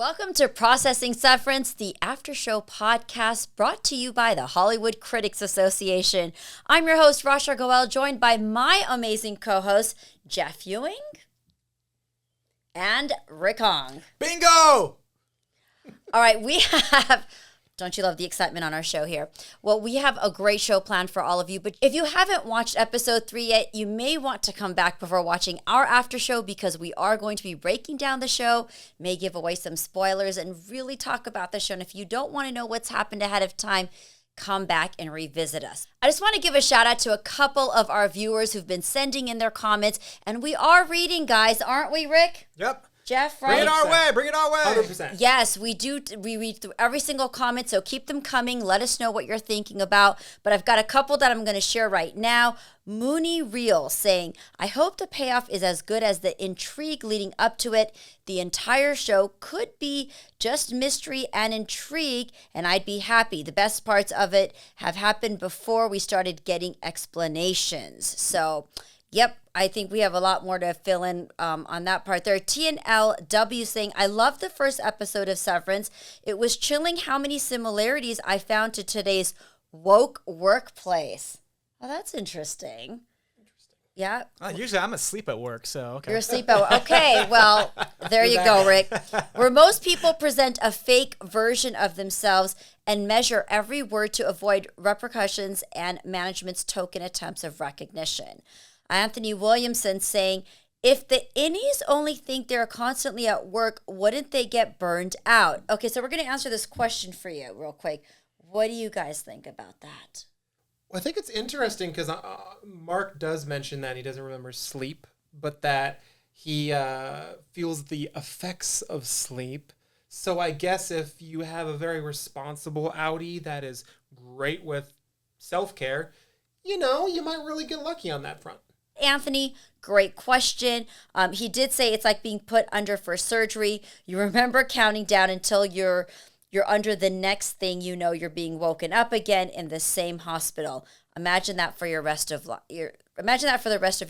Welcome to Processing Severance, the Aftershow podcast brought to you by the Hollywood Critics Association. I'm your host, Rasha Goel, joined by my amazing co-hosts, Jeff Ewing and Rick Hong. Bingo! All right, we have... Don't you love the excitement on our show here? Well, we have a great show planned for all of you, but if you haven't watched episode 3 yet, you may want to come back before watching our after show because we are going to be breaking down the show, may give away some spoilers, and really talk about the show. And if you don't want to know what's happened ahead of time, come back and revisit us. I just want to give a shout out to a couple of our viewers who've been sending in their comments, and we are reading, guys, aren't we, Rick? Yep. Jeff, right? Bring it our way. 100%. Yes, we do. We read through every single comment, so keep them coming. Let us know what you're thinking about. But I've got a couple that I'm going to share right now. Mooney Real saying, I hope the payoff is as good as the intrigue leading up to it. The entire show could be just mystery and intrigue, and I'd be happy. The best parts of it have happened before we started getting explanations. So... Yep, I think we have a lot more to fill in on that part there. TNLW saying, I love the first episode of Severance. It was chilling how many similarities I found to today's woke workplace. Oh, that's interesting. Yeah. Usually I'm asleep at work, so okay. You're asleep at work. Okay, well, there you go, Rick. Where most people present a fake version of themselves and measure every word to avoid repercussions and management's token attempts of recognition. Anthony Williamson saying, if the innies only think they're constantly at work, wouldn't they get burned out? Okay, so we're going to answer this question for you real quick. What do you guys think about that? Well, I think it's interesting because Mark does mention that he doesn't remember sleep, but that he feels the effects of sleep. So I guess if you have a very responsible outie that is great with self-care, you might really get lucky on that front. Anthony, great question. He did say it's like being put under for surgery. You remember counting down until you're under the next thing you know, you're being woken up again in the same hospital. Imagine that for the rest of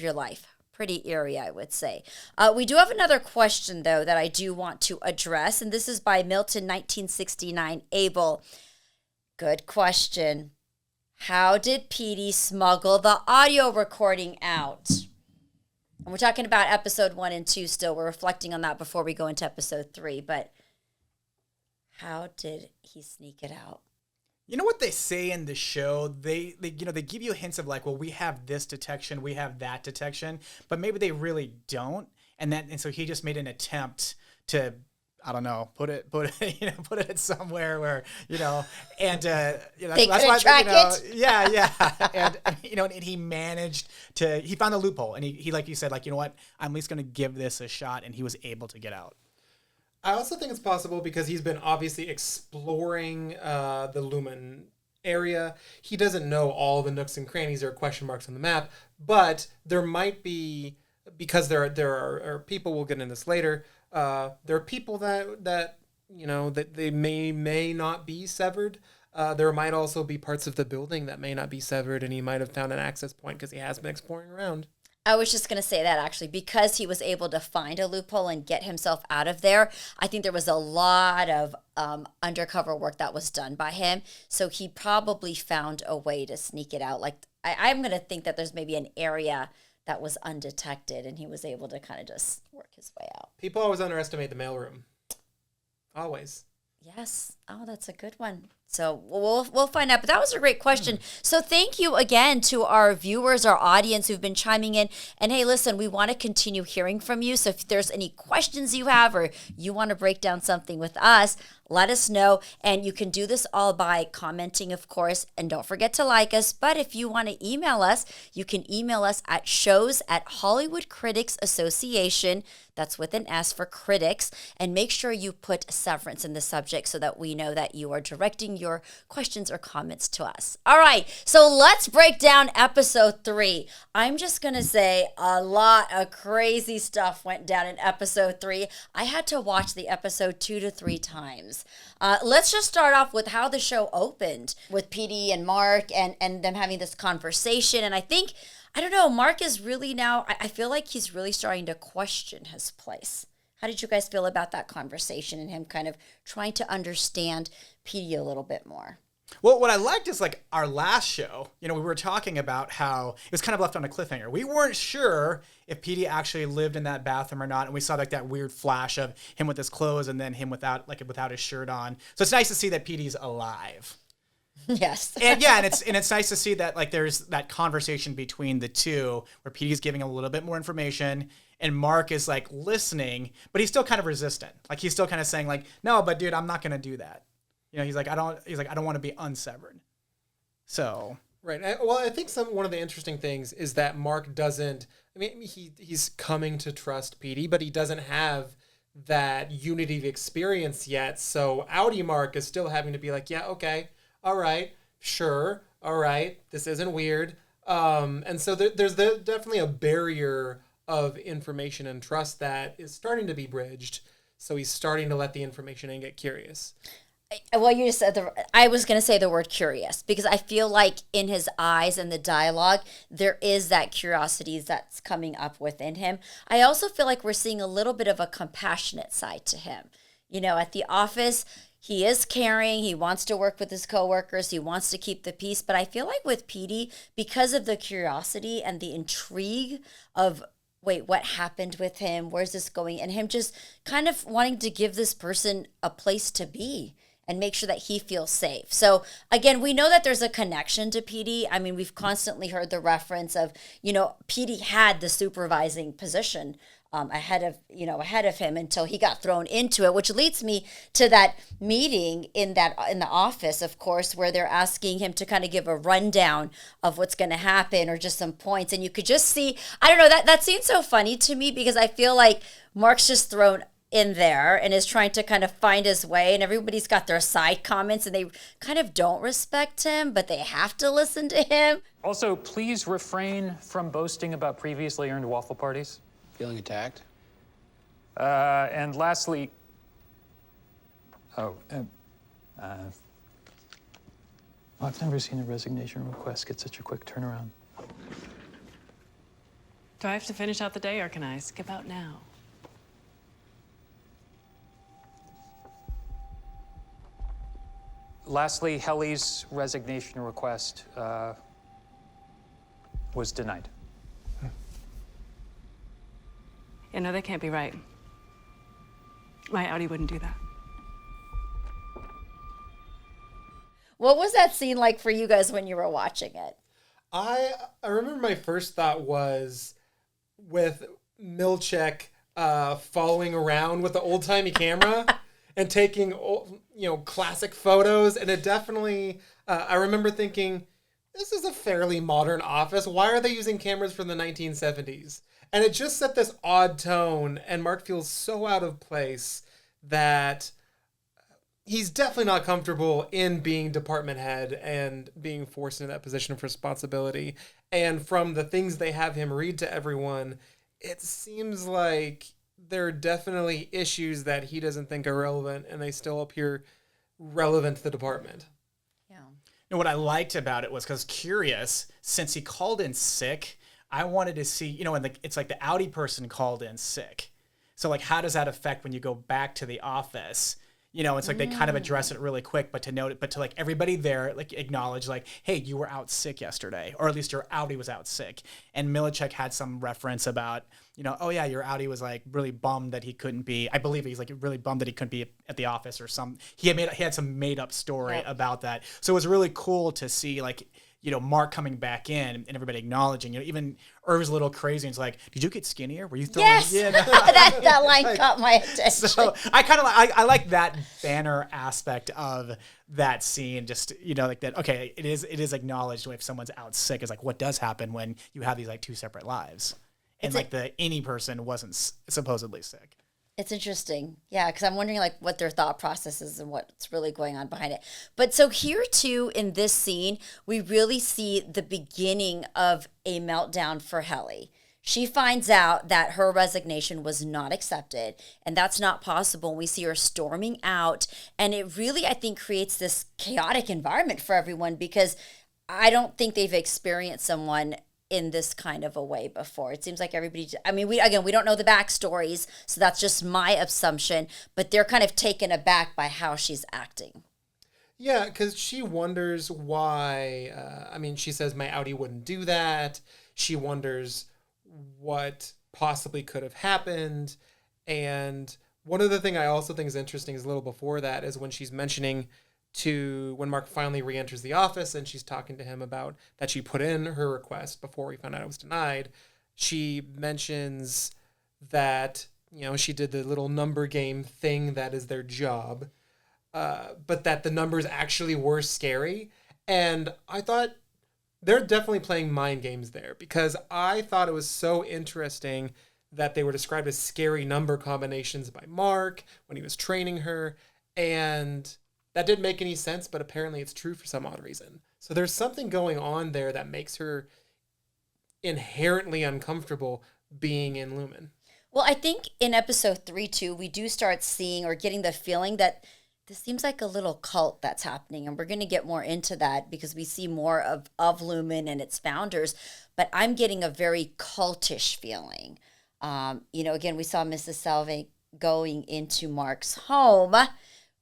your life. Pretty eerie, I would say. We do have another question though that I do want to address, and this is by Milton 1969 Abel. Good question. How did Petey smuggle the audio recording out? And we're talking about episode 1 and 2 still. We're reflecting on that before we go into episode 3. But how did he sneak it out? You know what they say in the show? They give you hints of like, well, we have this detection, we have that detection, but maybe they really don't. And so he just made an attempt to, I don't know, put it somewhere where, and they couldn't track it. Yeah. And he managed to, he found a loophole, and he like you said, like, you know what, I'm at least going to give this a shot, and he was able to get out. I also think it's possible because he's been obviously exploring the Lumen area. He doesn't know all the nooks and crannies or question marks on the map, but there might be, because there are people, we'll get into this later, there are people that they may not be severed. There might also be parts of the building that may not be severed, and he might have found an access point because he has been exploring around. I was just going to say that actually, because he was able to find a loophole and get himself out of there. I think there was a lot of undercover work that was done by him. So he probably found a way to sneak it out. Like I'm going to think that there's maybe an area that was undetected, and he was able to kind of just work his way out. People always underestimate the mailroom. Always. Yes. Oh, that's a good one. So we'll find out. But that was a great question. So thank you again to our viewers, our audience who've been chiming in. And hey, listen, we want to continue hearing from you. So if there's any questions you have or you want to break down something with us, let us know. And you can do this all by commenting, of course. And don't forget to like us. But if you want to email us, you can email us at shows@Hollywood Critics Association. That's with an S for critics. And make sure you put Severance in the subject so that we know that you are directing your questions or comments to us. All right, so let's break down episode 3. I'm just going to say a lot of crazy stuff went down in episode 3. I had to watch the episode 2 to 3 times. Let's just start off with how the show opened with Petey and Mark and them having this conversation. And I think, I don't know, Mark is really now, I feel like he's really starting to question his place. How did you guys feel about that conversation and him kind of trying to understand Petey a little bit more? Well, what I liked is like our last show, we were talking about how it was kind of left on a cliffhanger. We weren't sure if Petey actually lived in that bathroom or not. And we saw like that weird flash of him with his clothes and then him without his shirt on. So it's nice to see that Petey's alive. Yes. And it's nice to see that like there's that conversation between the two where Petey's giving a little bit more information and Mark is like listening, but he's still kind of resistant. Like he's still kind of saying like, no, but dude, I'm not going to do that. He's like, I don't want to be unsevered. So. Right. Well, I think one of the interesting things is that Mark doesn't, he's coming to trust Petey, but he doesn't have that unity of experience yet. So Audi Mark is still having to be like, yeah, okay, all right, sure, all right, this isn't weird. And so there's definitely a barrier of information and trust that is starting to be bridged. So he's starting to let the information in and get curious. Well, you just said I was going to say the word curious because I feel like in his eyes and the dialogue, there is that curiosity that's coming up within him. I also feel like we're seeing a little bit of a compassionate side to him. At the office, he is caring. He wants to work with his coworkers. He wants to keep the peace. But I feel like with Petey, because of the curiosity and the intrigue of, wait, what happened with him? Where's this going? And him just kind of wanting to give this person a place to be and make sure that he feels safe. So again, we know that there's a connection to Petey. We've constantly heard the reference of, Petey had the supervising position ahead of him until he got thrown into it, which leads me to that meeting in the office, of course, where they're asking him to kind of give a rundown of what's going to happen or just some points. And you could just see, I don't know, that seems so funny to me because I feel like Mark's just thrown in there and is trying to kind of find his way, and everybody's got their side comments and they kind of don't respect him, but they have to listen to him. Also, please refrain from boasting about previously earned waffle parties. Feeling attacked? And lastly, I've never seen a resignation request get such a quick turnaround. Do I have to finish out the day or can I skip out now? Lastly, Helly's resignation request was denied. Yeah, no, that can't be right. My Audi wouldn't do that. What was that scene like for you guys when you were watching it? I remember my first thought was with Milchick following around with the old-timey camera and taking classic photos, and it definitely I remember thinking, this is a fairly modern office. Why are they using cameras from the 1970s? And it just set this odd tone, and Mark feels so out of place that he's definitely not comfortable in being department head and being forced into that position of responsibility. And from the things they have him read to everyone, it seems like there are definitely issues that he doesn't think are relevant, and they still appear relevant to the department. Yeah. And what I liked about it was because Curious, since he called in sick, I wanted to see, and it's like the Audi person called in sick. So like, how does that affect when you go back to the office? It's like they kind of address it really quick, but to like everybody there, like acknowledge like, hey, you were out sick yesterday, or at least your Audi was out sick. And Milchick had some reference about, oh yeah, your Audi was like really bummed that he couldn't be, I believe he's like really bummed that he couldn't be at the office or he had some made up story about that. So it was really cool to see like, Mark coming back in and everybody acknowledging, even Irv's a little crazy. And it's like, did you get skinnier? Were you throwing? Yes, that line caught my attention. So I like that banner aspect of that scene. Just, like that. Okay. It is acknowledged if someone's out sick. It's like, what does happen when you have these like two separate lives? And any person wasn't supposedly sick. It's interesting. Yeah, because I'm wondering like what their thought process is and what's really going on behind it. But so here too, in this scene, we really see the beginning of a meltdown for Helly. She finds out that her resignation was not accepted, and that's not possible. And we see her storming out, and it really, I think, creates this chaotic environment for everyone because I don't think they've experienced someone in this kind of a way before. It seems like everybody, I mean, we don't know the backstories, so that's just my assumption, but they're kind of taken aback by how she's acting. Yeah, because she wonders why, she says my Audi wouldn't do that. She wonders what possibly could have happened. And one other thing I also think is interesting is a little before that is when she's mentioning when Mark finally re-enters the office and she's talking to him about that she put in her request before we found out it was denied. She mentions that, she did the little number game thing that is their job, but that the numbers actually were scary. And I thought they're definitely playing mind games there, because I thought it was so interesting that they were described as scary number combinations by Mark when he was training her. And that didn't make any sense, but apparently it's true for some odd reason. So there's something going on there that makes her inherently uncomfortable being in Lumen. Well, I think in episode 3, too, we do start seeing or getting the feeling that this seems like a little cult that's happening. And we're going to get more into that because we see more of Lumen and its founders. But I'm getting a very cultish feeling. Again, we saw Mrs. Selvig going into Mark's home,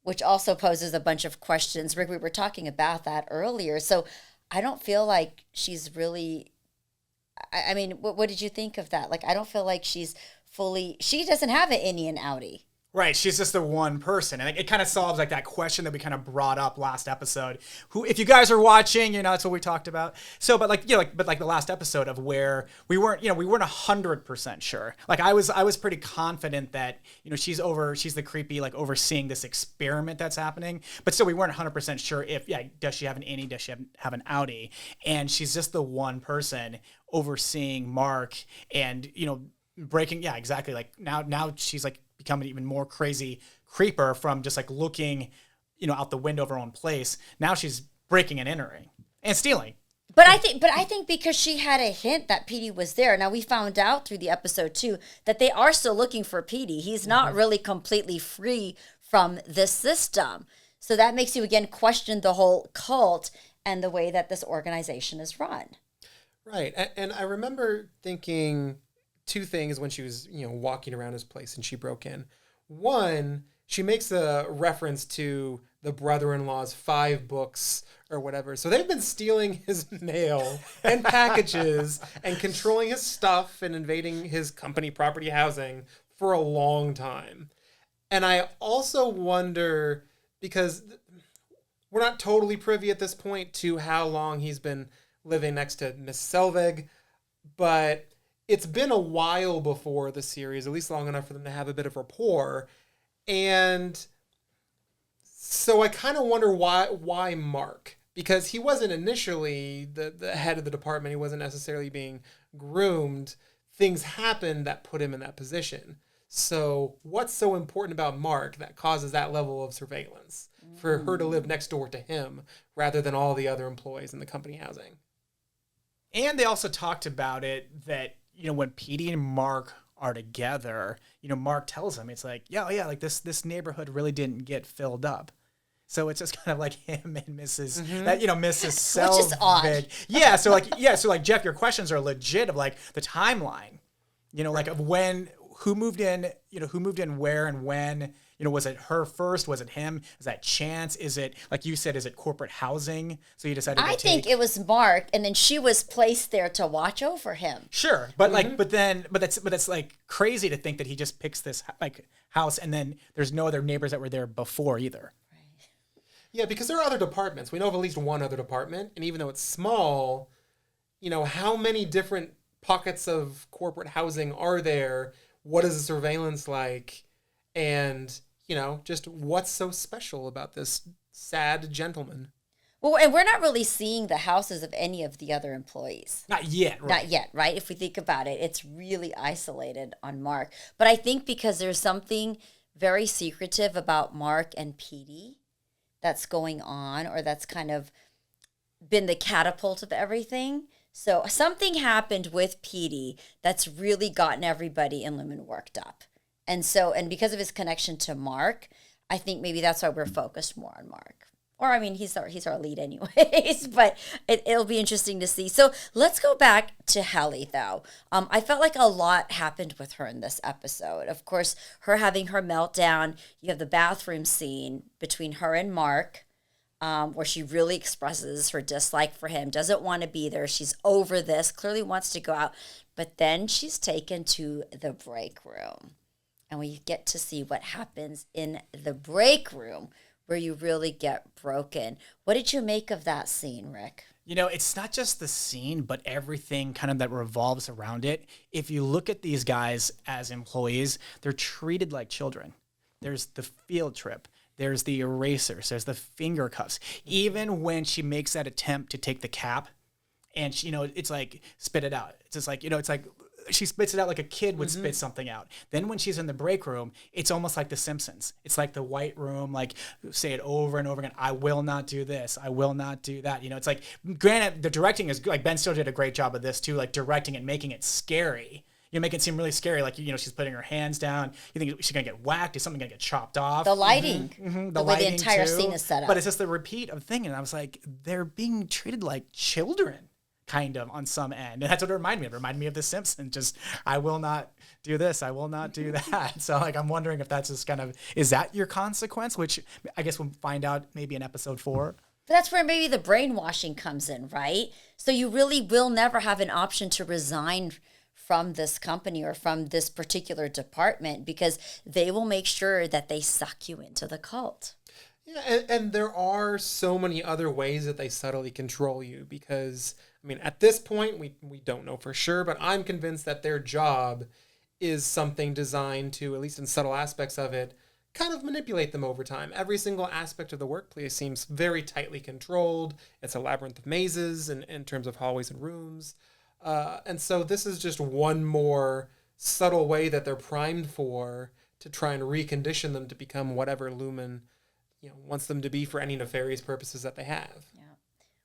which also poses a bunch of questions. Rick, we were talking about that earlier. So I don't feel like she's really, what did you think of that? Like, I don't feel like she doesn't have an Indian Audi. Right, she's just the one person, and it kind of solves like that question that we kind of brought up last episode. Who, if you guys are watching, that's what we talked about. So, but the last episode of where we weren't 100% sure. Like I was pretty confident that she's the creepy, like overseeing this experiment that's happening, but still we weren't 100% sure if does she have an Innie, does she have an Audi, and she's just the one person overseeing Mark and breaking exactly, like now she's like become an even more crazy creeper from just like looking, out the window of her own place. Now she's breaking and entering and stealing. But I think because she had a hint that Petey was there. Now we found out through the episode 2 that they are still looking for Petey. He's not really completely free from this system. So that makes you again question the whole cult and the way that this organization is run. Right. And I remember thinking two things when she was, walking around his place and she broke in. One, she makes a reference to the brother-in-law's 5 books or whatever. So they've been stealing his mail and packages and controlling his stuff and invading his company property housing for a long time. And I also wonder, because we're not totally privy at this point to how long he's been living next to Miss Selvig, but it's been a while before the series, at least long enough for them to have a bit of rapport. And so I kind of wonder why Mark, because he wasn't initially the head of the department. He wasn't necessarily being groomed. Things happened that put him in that position. So what's so important about Mark that causes that level of surveillance for her to live next door to him rather than all the other employees in the company housing? And they also talked about it that, when Petey and Mark are together, Mark tells him, it's like, like this neighborhood really didn't get filled up. So it's just kind of like him and Mrs. Mrs. Selvig. Which is odd. Yeah. So like Jeff, your questions are legit of like the timeline, like of when, who moved in, where and when, was it her first? Was it him? Is that chance? Is it, like you said, is it corporate housing? So you decided I think it was Mark, and then she was placed there to watch over him. Sure. But but that's like crazy to think that he just picks this like house and then there's no other neighbors that were there before either. Right. Yeah, because there are other departments. We know of at least one other department, and even though it's small, how many different pockets of corporate housing are there? What is the surveillance like? And, just what's so special about this sad gentleman? Well, and we're not really seeing the houses of any of the other employees. Not yet, right? Not yet, right? If we think about it, it's really isolated on Mark. But I think because there's something very secretive about Mark and Petey that's going on, or that's kind of been the catapult of everything. So something happened with Petey that's really gotten everybody in Lumen worked up. And because of his connection to Mark, I think maybe that's why we're focused more on Mark Or I mean, he's our lead anyways, but it'll be interesting to see. So let's go back to Helly though. I felt like a lot happened with her in this episode. Of course, her having her meltdown. You have the bathroom scene between her and Mark, where she really expresses her dislike for him, doesn't want to be there. She's over this, clearly wants to go out. But then she's taken to the break room. And we get to see what happens in the break room, where you really get broken. What did you make of that scene, Rick? You know, it's not just the scene, but everything kind of that revolves around it. If you look at these guys as employees, they're treated like children. There's the field trip. There's the erasers. There's the finger cuffs. Even when she makes that attempt to take the cap and, she, it's like, spit it out. It's just like, it's like, she spits it out like a kid would spit something out. Then when she's in the break room, it's almost like The Simpsons. It's like the white room, like say it over and over again. I will not do this. I will not do that. It's like, granted, the directing is like Ben still did a great job of this too, like directing and making it scary. Make it seem really scary. Like, she's putting her hands down. You think she's going to get whacked? Is something going to get chopped off? The lighting. The way the lighting entire too. scene is set up. But it's just the repeat of thing. And I was like, they're being treated like children. Kind of on some end. And that's what it reminded me of. It reminded me of The Simpsons. Just, I will not do this. I will not do that. So like, I'm wondering if that's just kind of, is that your consequence? Which I guess we'll find out maybe in episode 4. But that's where maybe the brainwashing comes in, right? So you really will never have an option to resign from this company or from this particular department, because they will make sure that they suck you into the cult. Yeah, and there are so many other ways that they subtly control you, because at this point, we don't know for sure, but I'm convinced that their job is something designed to, at least in subtle aspects of it, kind of manipulate them over time. Every single aspect of the workplace seems very tightly controlled. It's a labyrinth of mazes in terms of hallways and rooms. And so this is just one more subtle way that they're primed for to try and recondition them to become whatever Lumen wants them to be for any nefarious purposes that they have. Yeah.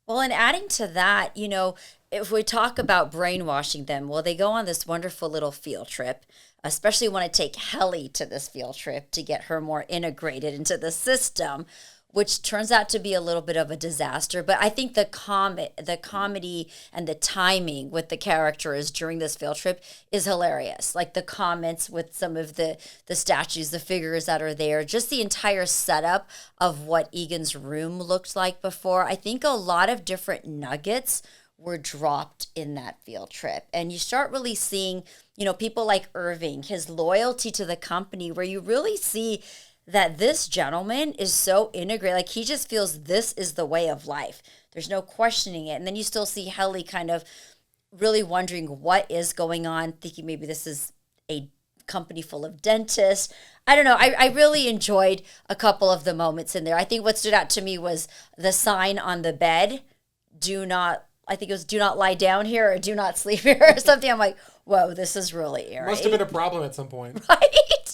Well, and adding to that, if we talk about brainwashing them, well, they go on this wonderful little field trip, especially want to take Helly to this field trip to get her more integrated into the system, which turns out to be a little bit of a disaster. But I think the comedy and the timing with the characters during this field trip is hilarious. Like the comments with some of the statues, the figures that are there, just the entire setup of what Egan's room looked like before. I think a lot of different nuggets were dropped in that field trip. And you start really seeing, people like Irving, his loyalty to the company, where you really see that this gentleman is so integrated. Like, he just feels this is the way of life. There's no questioning it. And then you still see Helly kind of really wondering what is going on, thinking maybe this is a company full of dentists. I don't know. I really enjoyed a couple of the moments in there. I think what stood out to me was the sign on the bed, do not lie down here or do not sleep here or something. I'm like, whoa, this is really eerie. Must have been a problem at some point. Right?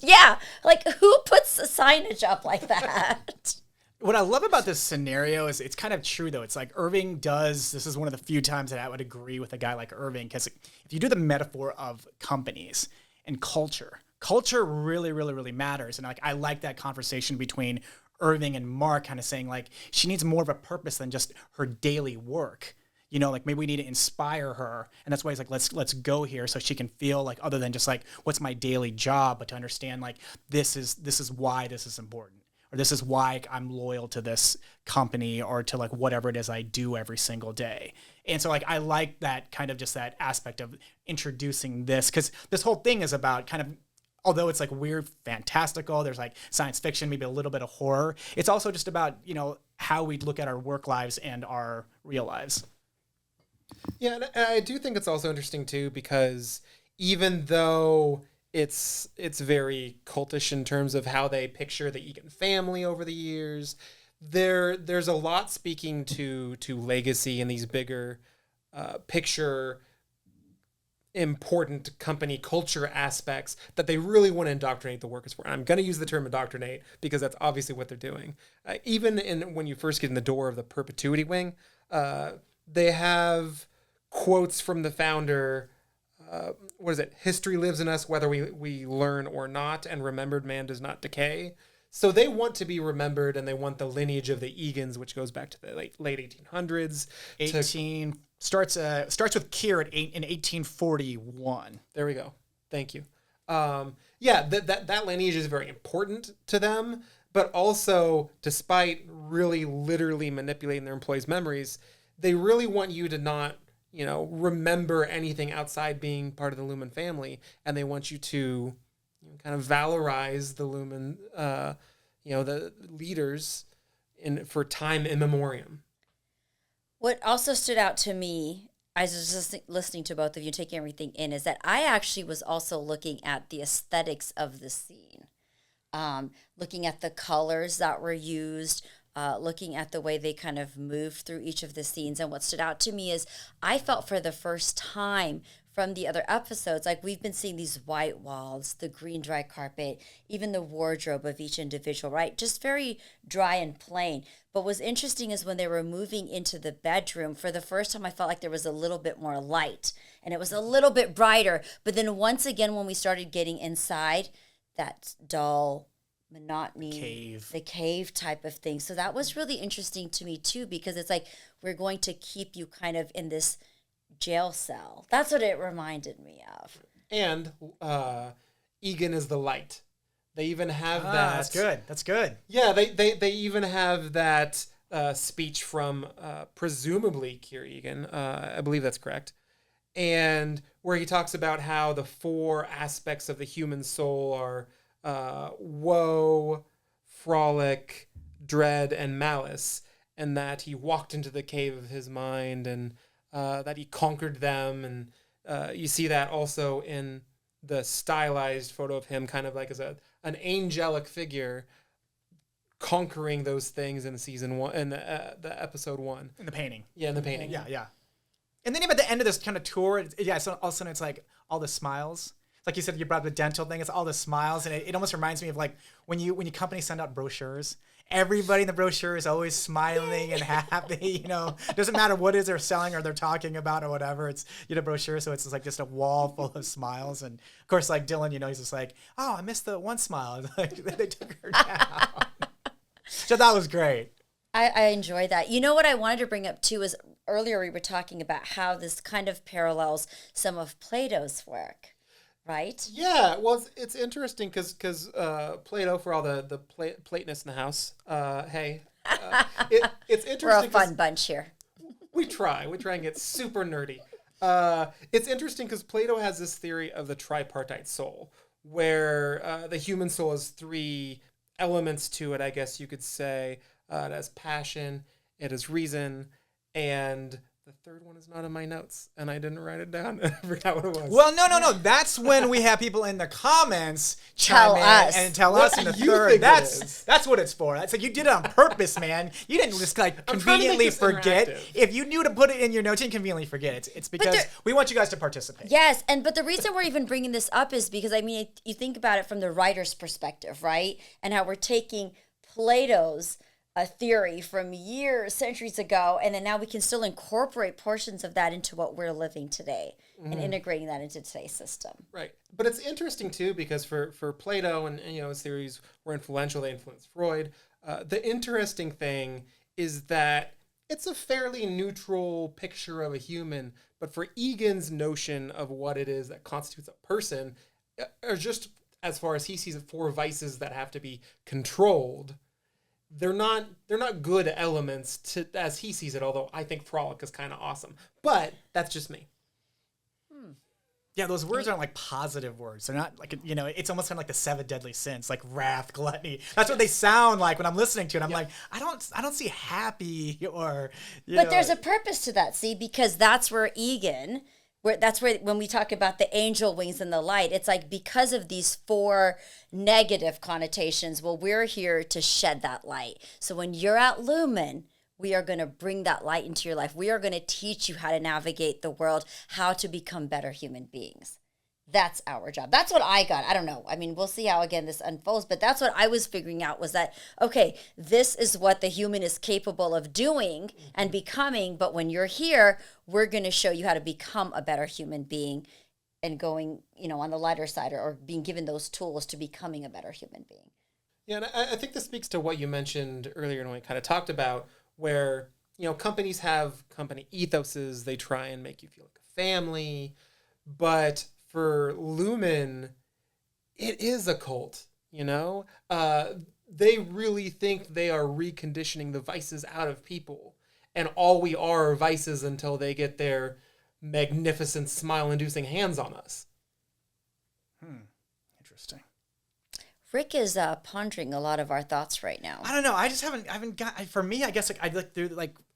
Yeah. Like, who puts a signage up like that? What I love about this scenario is it's kind of true, though. It's like Irving this is one of the few times that I would agree with a guy like Irving, because if you do the metaphor of companies and culture really, really, really matters. And I like that conversation between Irving and Mark, kind of saying like she needs more of a purpose than just her daily work. Like maybe we need to inspire her. And that's why he's like, let's go here so she can feel like, other than just like, what's my daily job, but to understand like, this is why this is important, or this is why I'm loyal to this company, or to like whatever it is I do every single day. And so like, I like that kind of just that aspect of introducing this, because this whole thing is about kind of, although it's like weird, fantastical, there's like science fiction, maybe a little bit of horror. It's also just about, how we look at our work lives and our real lives. Yeah, and I do think it's also interesting too, because even though it's very cultish in terms of how they picture the Egan family over the years, there's a lot speaking to legacy and these bigger picture important company culture aspects that they really want to indoctrinate the workers for. And I'm going to use the term indoctrinate because that's obviously what they're doing. Even when you first get in the door of the Perpetuity wing, they have quotes from the founder. What is it? History lives in us whether we learn or not, and remembered man does not decay. So they want to be remembered, and they want the lineage of the Egans, which goes back to the late 1800s. Starts with Kier in 1841. There we go. Thank you. That lineage is very important to them, but also, despite really literally manipulating their employees' memories, they really want you to not, remember anything outside being part of the Lumen family, and they want you to kind of valorize the Lumen, the leaders for time immemorium. What also stood out to me, I was just listening to both of you, taking everything in, is that I actually was also looking at the aesthetics of the scene, looking at the colors that were used, looking at the way they kind of moved through each of the scenes. And what stood out to me is I felt for the first time from the other episodes, like we've been seeing these white walls, the green dry carpet, even the wardrobe of each individual, right? Just very dry and plain. But what's interesting is when they were moving into the bedroom, for the first time, I felt like there was a little bit more light and it was a little bit brighter. But then once again, when we started getting inside, that dull monotony, the cave type of thing. So that was really interesting to me too, because it's like we're going to keep you kind of in this jail cell. That's what it reminded me of. And Egan is the light. They even have that. That's good. Yeah, they even have that speech from presumably Kier Egan. I believe that's correct. And where he talks about how the 4 aspects of the human soul are woe, frolic, dread, and malice, and that he walked into the cave of his mind and that he conquered them. And you see that also in the stylized photo of him kind of like as an angelic figure conquering those things in season 1, in the episode 1. In the painting. Yeah, in the painting. Yeah. And then even at the end of this kind of tour, so all of a sudden it's like all the smiles. Like you said, you brought up the dental thing. It's all the smiles, and it almost reminds me of like when companies send out brochures. Everybody in the brochure is always smiling and happy. Doesn't matter what it is they're selling or they're talking about or whatever. It's brochure, so it's just a wall full of smiles. And of course, like Dylan, he's just like, oh, I missed the one smile. Like they took her down. So that was great. I enjoy that. You know what I wanted to bring up too is earlier we were talking about how this kind of parallels some of Plato's work. Right? Yeah, well, it's interesting because Plato, for all the Platonists in the house, it's interesting. We're a fun bunch here. We try and get super nerdy. It's interesting because Plato has this theory of the tripartite soul, where the human soul has 3 elements to it, I guess you could say. It has passion, it has reason, and the third one is not in my notes, and I didn't write it down. I forgot what it was. Well, no. That's when we have people in the comments chime in and tell us in the third. That's what it's for. That's like you did it on purpose, man. You didn't just conveniently forget. If you knew to put it in your notes, you conveniently forget. It's because we want you guys to participate. Yes, but the reason we're even bringing this up is because you think about it from the writer's perspective, right? And how we're taking Plato's a theory from centuries ago, and then now we can still incorporate portions of that into what we're living today and integrating that into today's system. Right. But it's interesting too, because for Plato and his theories were influential, they influenced Freud. The interesting thing is that it's a fairly neutral picture of a human, but for Egan's notion of what it is that constitutes a person are just, as far as he sees it, 4 vices that have to be controlled. They're not good elements as he sees it, although I think frolic is kind of awesome. But that's just me. Yeah, those words aren't like positive words. They're not like, it's almost kind of like the 7 deadly sins, like wrath, gluttony. That's what they sound like when I'm listening to it. I'm like, I don't see happy or, But there's a purpose to that, see, because that's where Egan, that's where when we talk about the angel wings and the light, it's like because of these 4 negative connotations, well, we're here to shed that light. So when you're at Lumen, we are going to bring that light into your life. We are going to teach you how to navigate the world, how to become better human beings. That's our job. That's what I got. I don't know. We'll see how, again, this unfolds. But that's what I was figuring out was that, okay, this is what the human is capable of doing and becoming. But when you're here, we're going to show you how to become a better human being and going, on the lighter side or being given those tools to becoming a better human being. Yeah, and I think this speaks to what you mentioned earlier and we kind of talked about, where, companies have company ethoses. They try and make you feel like a family. But for Lumen, it is a cult, They really think they are reconditioning the vices out of people. And all we are vices until they get their magnificent smile-inducing hands on us. Interesting. Rick is pondering a lot of our thoughts right now. I don't know. I just haven't got. For me, I guess I look through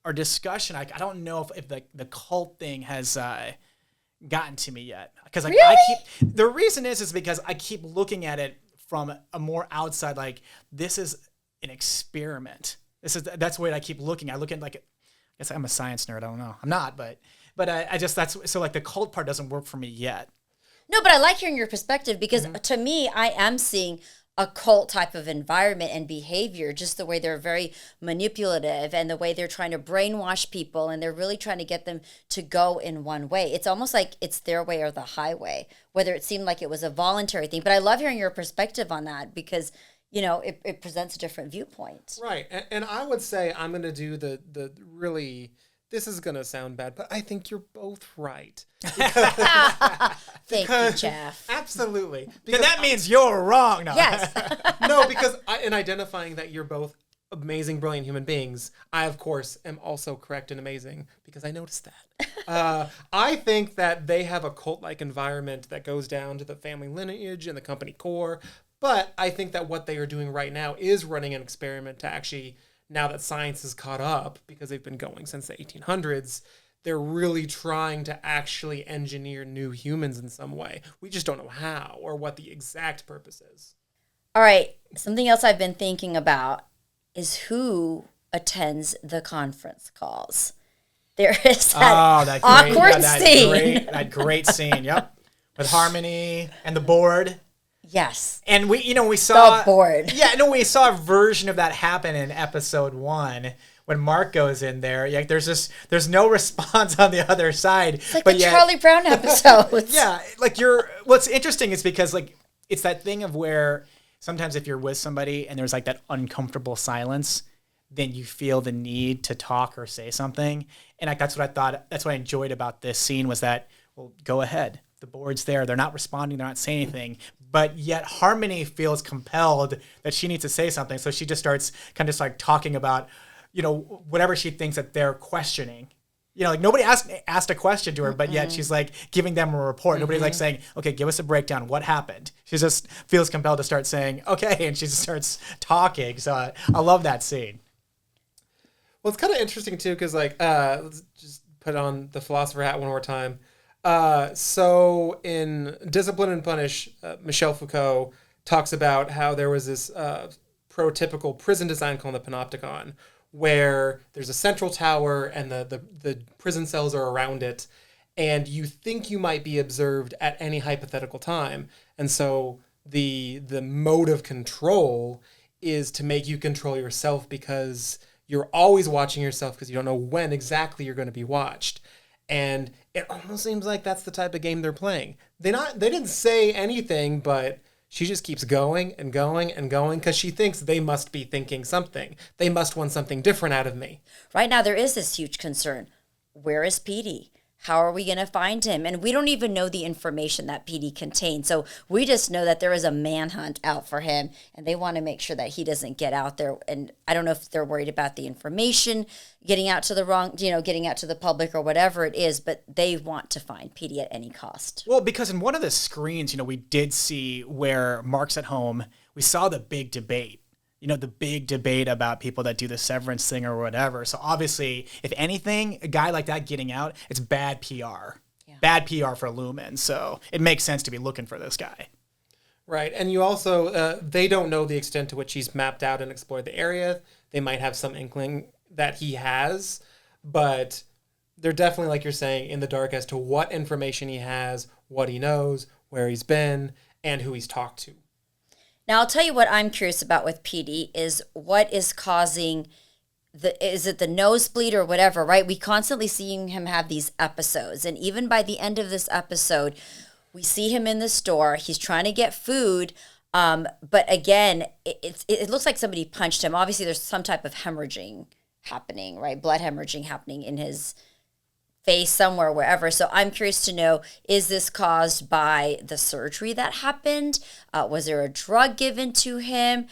our discussion. I don't know if the cult thing has gotten to me yet. Because Really? I keep. The reason is because I keep looking at it from a more outside. Like, this is an experiment. That's the way I keep looking. I look at I guess I'm a science nerd. I don't know. I'm not, but I just that's so the cult part doesn't work for me yet. No, but I like hearing your perspective because to me, I am seeing a cult type of environment and behavior, just the way they're very manipulative and the way they're trying to brainwash people, and they're really trying to get them to go in one way. It's almost like it's their way or the highway, whether it seemed like it was a voluntary thing. But I love hearing your perspective on that because, it presents a different viewpoint. Right. And I would say I'm going to do the really, this is going to sound bad, but I think you're both right. Thank you, Jeff. Absolutely. Then that means you're wrong. No. Yes. No, because in identifying that you're both amazing, brilliant human beings, I, of course, am also correct and amazing because I noticed that. I think that they have a cult-like environment that goes down to the family lineage and the company core, but I think that what they are doing right now is running an experiment to actually, now that science is caught up, because they've been going since the 1800s, they're really trying to actually engineer new humans in some way. We just don't know how or what the exact purpose is. All right. Something else I've been thinking about is who attends the conference calls. There is that awkward scene. That great scene, yep. With Harmony and the board. Yes. And we saw the board. Yeah, no, we saw a version of that happen in episode 1 when Mark goes in there. Yeah, there's no response on the other side. It's like the Charlie Brown episodes. Yeah, what's interesting is because it's that thing of where sometimes if you're with somebody and there's that uncomfortable silence, then you feel the need to talk or say something. And that's what I thought. That's what I enjoyed about this scene was that, well, go ahead. The board's there. They're not responding. They're not saying anything. But yet Harmony feels compelled that she needs to say something. So she just starts kind of talking about, whatever she thinks that they're questioning. Nobody asked a question to her, but yet she's giving them a report. Nobody's saying, okay, give us a breakdown. What happened? She just feels compelled to start saying, okay. And she just starts talking. So I love that scene. Well, it's kind of interesting too, because let's just put on the philosopher hat one more time. So in Discipline and Punish, Michel Foucault talks about how there was this prototypical prison design called the Panopticon, where there's a central tower and the prison cells are around it, and you think you might be observed at any hypothetical time. And so the mode of control is to make you control yourself, because you're always watching yourself because you don't know when exactly you're going to be watched. And it almost seems like that's the type of game they're playing. They didn't say anything, but she just keeps going and going and going because she thinks they must be thinking something. They must want something different out of me. Right now, there is this huge concern. Where is Petey? How are we going to find him? And we don't even know the information that Petey contains. So we just know that there is a manhunt out for him, and they want to make sure that he doesn't get out there. And I don't know if they're worried about the information getting out to getting out to the public or whatever it is, but they want to find Petey at any cost. Well, because in one of the screens, we did see where Mark's at home. We saw the big debate. The big debate about people that do the severance thing or whatever. So obviously, if anything, a guy like that getting out, it's bad PR. Yeah. Bad PR for Lumen. So it makes sense to be looking for this guy. Right. And you also, they don't know the extent to which he's mapped out and explored the area. They might have some inkling that he has, but they're definitely, like you're saying, in the dark as to what information he has, what he knows, where he's been, and who he's talked to. Now, I'll tell you what I'm curious about with Petey is what is causing is it the nosebleed or whatever, right? We constantly seeing him have these episodes. And even by the end of this episode, we see him in the store. He's trying to get food. But again, it looks like somebody punched him. Obviously, there's some type of hemorrhaging happening, right? Blood hemorrhaging happening in his face somewhere, wherever. So I'm curious to know, is this caused by the surgery that happened? Was there a drug given to him?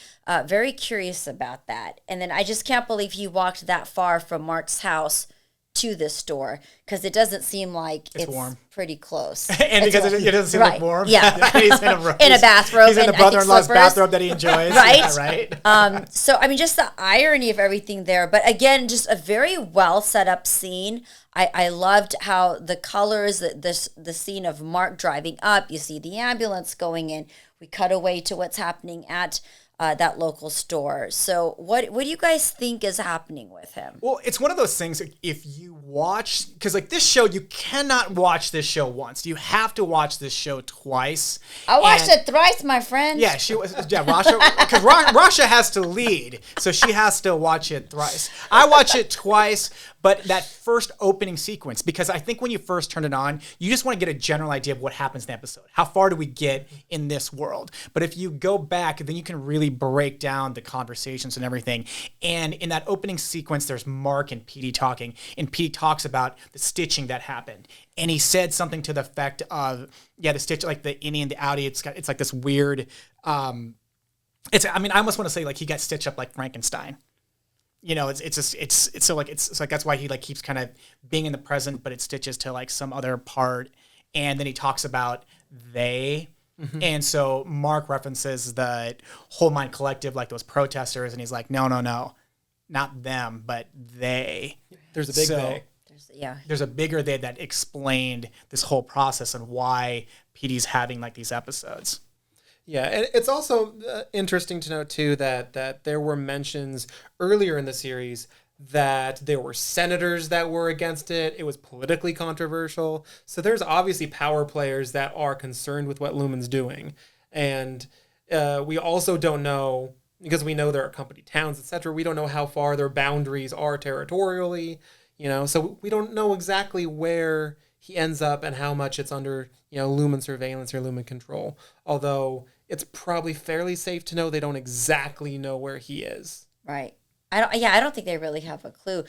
Very curious about that. And then I just can't believe he walked that far from Mark's house to this store, because it doesn't seem like it's warm. Pretty close. And because it doesn't seem like warm. Yeah. He's in a, in a bathrobe. He's in the and brother-in-law's bathrobe that he enjoys. Right? Yeah, right? So, I mean, just the irony of everything there. But again, just a very well set up scene. I loved how the colors, the scene of Mark driving up, you see the ambulance going in. We cut away to what's happening at that local store. So what do you guys think is happening with him? Well, it's one of those things, if you watch, because like this show, you cannot watch this show once. You have to watch this show twice. I watched it thrice, my friend. Yeah, Rasha, because Rasha has to lead, so she has to watch it thrice. I watch it twice, but that first opening sequence, because I think when you first turn it on, you just want to get a general idea of what happens in the episode. How far do we get in this world? But if you go back, then you can really break down the conversations and everything. And in that opening sequence, there's Mark and Petey talking, and Petey talks about the stitching that happened. And he said something to the effect of, the stitch, like the innie and the outie, it's like this weird, I almost want to say like he got stitched up like Frankenstein. You know, it's so like that's why he like keeps kind of being in the present, but it stitches to like some other part. And then he talks about they. Mm-hmm. And so Mark references the Whole Mind Collective, like those protesters, and he's like, no, not them, but they. There's a big they. There's a bigger they that explained this whole process and why Petey's having like these episodes. Yeah, and it's also interesting to note, too, that there were mentions earlier in the series that there were senators that were against it. It was politically controversial. So there's obviously power players that are concerned with what Lumen's doing. And we also don't know, because we know there are company towns, etc., we don't know how far their boundaries are territorially, so we don't know exactly where he ends up and how much it's under, Lumen surveillance or Lumen control. Although it's probably fairly safe to know they don't exactly know where he is. Right. I don't think they really have a clue.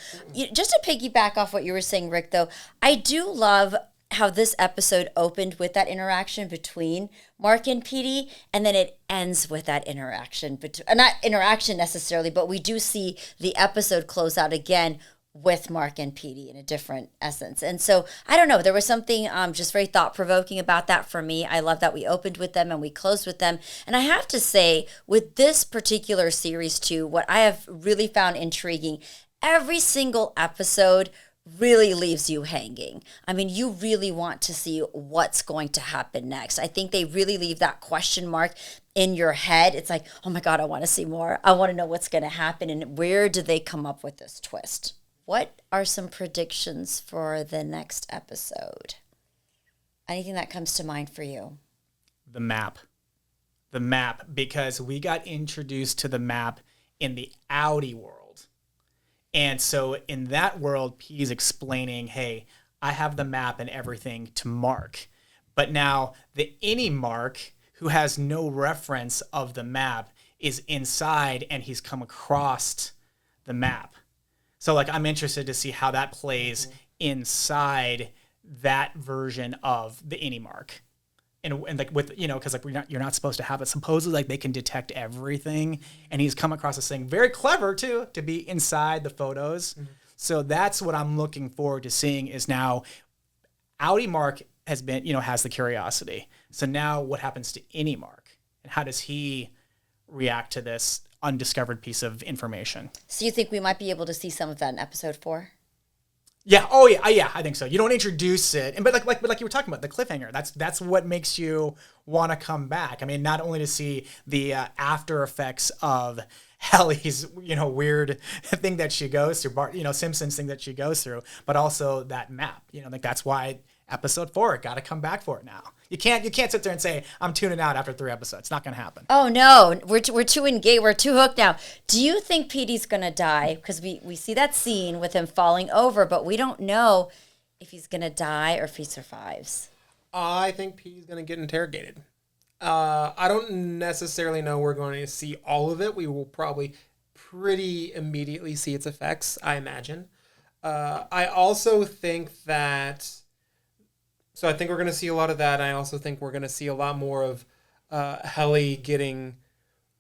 Just to piggyback off what you were saying, Rick, though, I do love how this episode opened with that interaction between Mark and Petey, and then it ends with that interaction. Not interaction necessarily, but we do see the episode close out again with Mark and Petey in a different essence. And so, I don't know, there was something just very thought-provoking about that for me. I love that we opened with them and we closed with them. And I have to say, with this particular series too, what I have really found intriguing, every single episode really leaves you hanging. I mean, you really want to see what's going to happen next. I think they really leave that question mark in your head. It's like, oh my God, I want to see more. I want to know what's going to happen. And where do they come up with this twist? What are some predictions for the next episode? Anything that comes to mind for you? The map, because we got introduced to the map in the Audi world. And so in that world, Petey's explaining, hey, I have the map and everything to Mark. But now the innie Mark, who has no reference of the map, is inside and he's come across the map. So, like, I'm interested to see how that plays inside that version of the innie Mark. And like, with, because like you're not supposed to have it. Supposedly, like, they can detect everything. And he's come across this thing. Very clever, too, to be inside the photos. Mm-hmm. So that's what I'm looking forward to seeing is now Audi Mark has been, has the curiosity. So now what happens to innie Mark? And how does he react to this undiscovered piece of information? So you think we might be able to see some of that in episode 4? Yeah. Oh yeah. Yeah. I think so. You don't introduce it, but like you were talking about the cliffhanger. That's what makes you want to come back. I mean, not only to see the after effects of Helly's weird thing that she goes through, Simpsons thing that she goes through, but also that map. Like that's why episode 4 got to come back for it now. You can't sit there and say I'm tuning out after 3 episodes. It's not going to happen. Oh no, we're too engaged. We're too hooked now. Do you think Petey's going to die? Because we see that scene with him falling over, but we don't know if he's going to die or if he survives. I think Petey's going to get interrogated. I don't necessarily know we're going to see all of it. We will probably pretty immediately see its effects, I imagine. I also think that... So I think we're going to see a lot of that. I also think we're going to see a lot more of Helly getting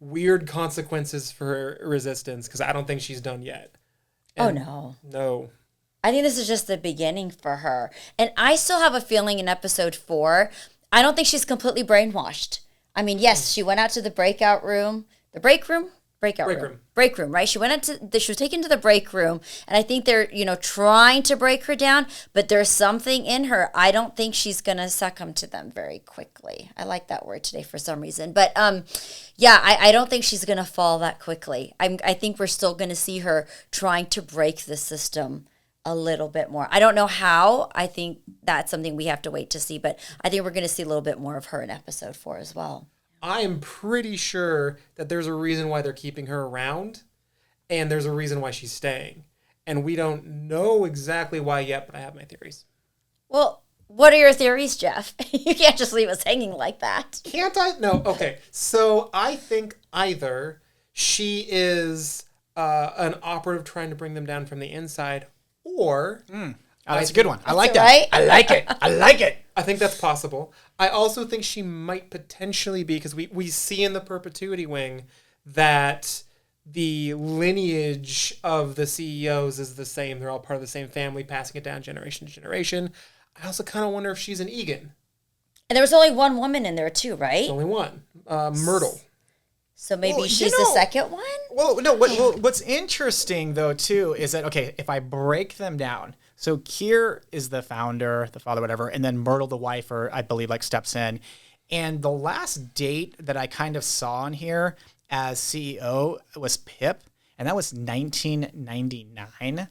weird consequences for resistance, because I don't think she's done yet. And no. I think this is just the beginning for her. And I still have a feeling in episode 4, I don't think she's completely brainwashed. I mean, yes, she went out to the break room, right? She went she was taken to the break room, and I think they're, trying to break her down, but there's something in her. I don't think she's going to succumb to them very quickly. I like that word today for some reason. But I don't think she's going to fall that quickly. I think we're still going to see her trying to break the system a little bit more. I don't know how. I think that's something we have to wait to see, but I think we're going to see a little bit more of her in episode 4 as well. I am pretty sure that there's a reason why they're keeping her around, and there's a reason why she's staying. And we don't know exactly why yet, but I have my theories. Well, what are your theories, Jeff? You can't just leave us hanging like that. Can't I? No. Okay. So I think either she is an operative trying to bring them down from the inside, or... that's a good one. I like that. Right? I like it. I like it. I think that's possible. I also think she might potentially be, because we see in the Perpetuity wing that the lineage of the CEOs is the same. They're all part of the same family, passing it down generation to generation. I also kind of wonder if she's an Egan. And there was only one woman in there too, right? There's only one. Myrtle. So maybe she's the second one? Well, no. What's interesting, though, too, is that, okay, if I break them down, so Kier is the founder, the father, whatever, and then Myrtle, the wife, or I believe, steps in. And the last date that I kind of saw in here as CEO was Pip, and that was 1999.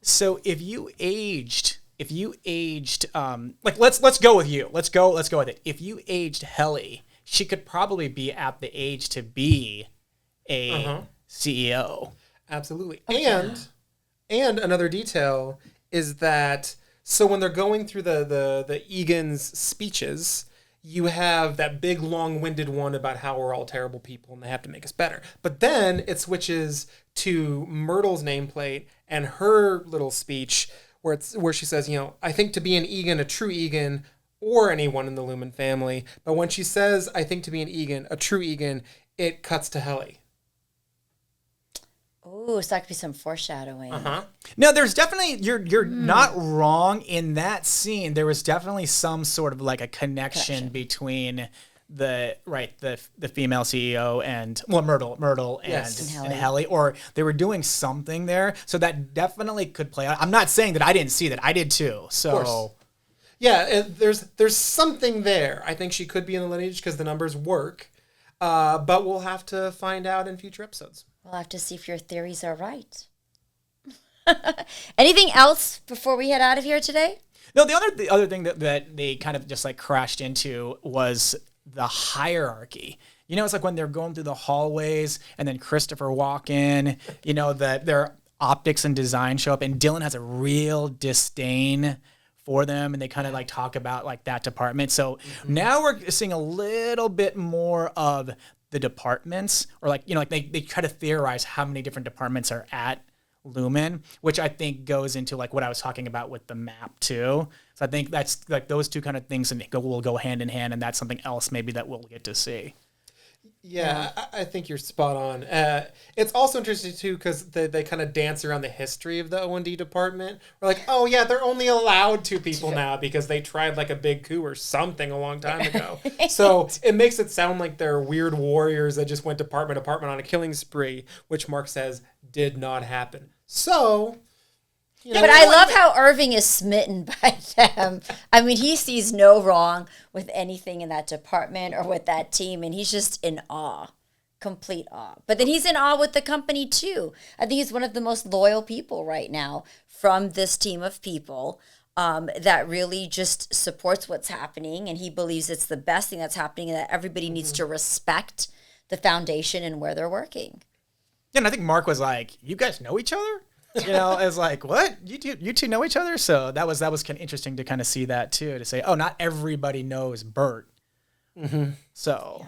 So if you aged, let's go with you. Let's go with it. If you aged Helly, she could probably be at the age to be a CEO. Absolutely. And another detail is that, so when they're going through the Egan's speeches, you have that big long-winded one about how we're all terrible people and they have to make us better. But then it switches to Myrtle's nameplate and her little speech where she says, I think to be an Egan, a true Egan, or anyone in the Lumen family. But when she says, I think to be an Egan, a true Egan, it cuts to Helly. Oh, so that could be some foreshadowing. No, there's definitely, you're not wrong in that scene. There was definitely some sort of like a connection between the female CEO and Myrtle and Helly, or they were doing something there. So that definitely could play out. I'm not saying that I didn't see that. I did too. So yeah, there's something there. I think she could be in the lineage because the numbers work. But we'll have to find out in future episodes. We'll have to see if your theories are right. Anything else before we head out of here today? No, the other thing that they kind of just like crashed into was the hierarchy. It's like when they're going through the hallways and then Christopher Walken, their optics and design show up, and Dylan has a real disdain for them, and they kind of like talk about like that department. So now we're seeing a little bit more of the departments, or like, they try to theorize how many different departments are at Lumen, which I think goes into like what I was talking about with the map too. So I think that's like those two kind of things will go hand in hand, and that's something else maybe that we'll get to see. Yeah, I think you're spot on. It's also interesting, too, because they kind of dance around the history of the O&D department. We're like, oh, yeah, they're only allowed 2 people now because they tried like a big coup or something a long time ago. So it makes it sound like they're weird warriors that just went department to department on a killing spree, which Mark says did not happen. So... but I love how Irving is smitten by them. I mean, he sees no wrong with anything in that department or with that team, and he's just in awe, complete awe. But then he's in awe with the company, too. I think he's one of the most loyal people right now from this team of people that really just supports what's happening, and he believes it's the best thing that's happening and that everybody needs to respect the foundation and where they're working. Yeah, and I think Mark was like, you guys know each other? It's like, what? You two know each other? So that was kind of interesting to kind of see that too, to say, oh, not everybody knows Burt, So,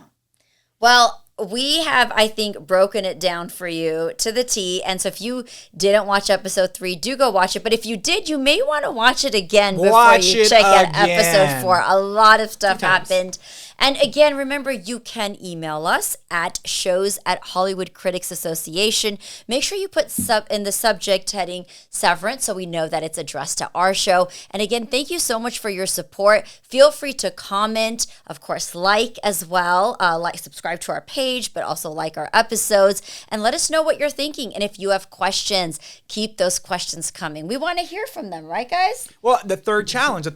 Well, we have, I think, broken it down for you to the T. And so if you didn't watch episode 3, do go watch it. But if you did, you may want to watch it again before Watch you it check out again. episode 4. A lot of stuff 2 times. happened. And again, remember, you can email us at shows@Hollywood Critics Association. Make sure you put in the subject heading Severance so we know that it's addressed to our show. And again, thank you so much for your support. Feel free to comment, of course, like as well. Subscribe to our page, but also like our episodes. And let us know what you're thinking. And if you have questions, keep those questions coming. We want to hear from them, right, guys? well, the third challenge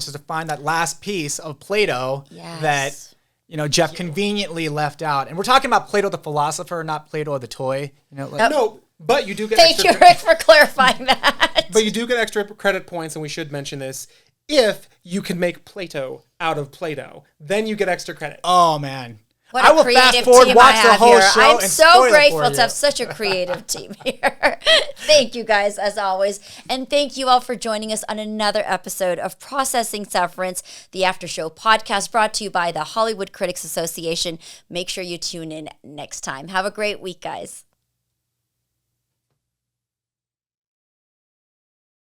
is to find that last piece of Plato that Jeff conveniently left out. And we're talking about Plato the philosopher, not Plato the toy. No, but you do get Thank extra you, Rick, for clarifying that. But you do get extra credit points, and we should mention this. If you can make Plato out of Play-Doh, then you get extra credit. Oh man. What I a will creative fast forward, team watch I the have whole here. show, I'm and so spoil it grateful for to you. have such a creative team here. Thank you guys, as always. And thank you all for joining us on another episode of Processing Severance, the Aftershow podcast brought to you by the Hollywood Critics Association. Make sure you tune in next time. Have a great week, guys.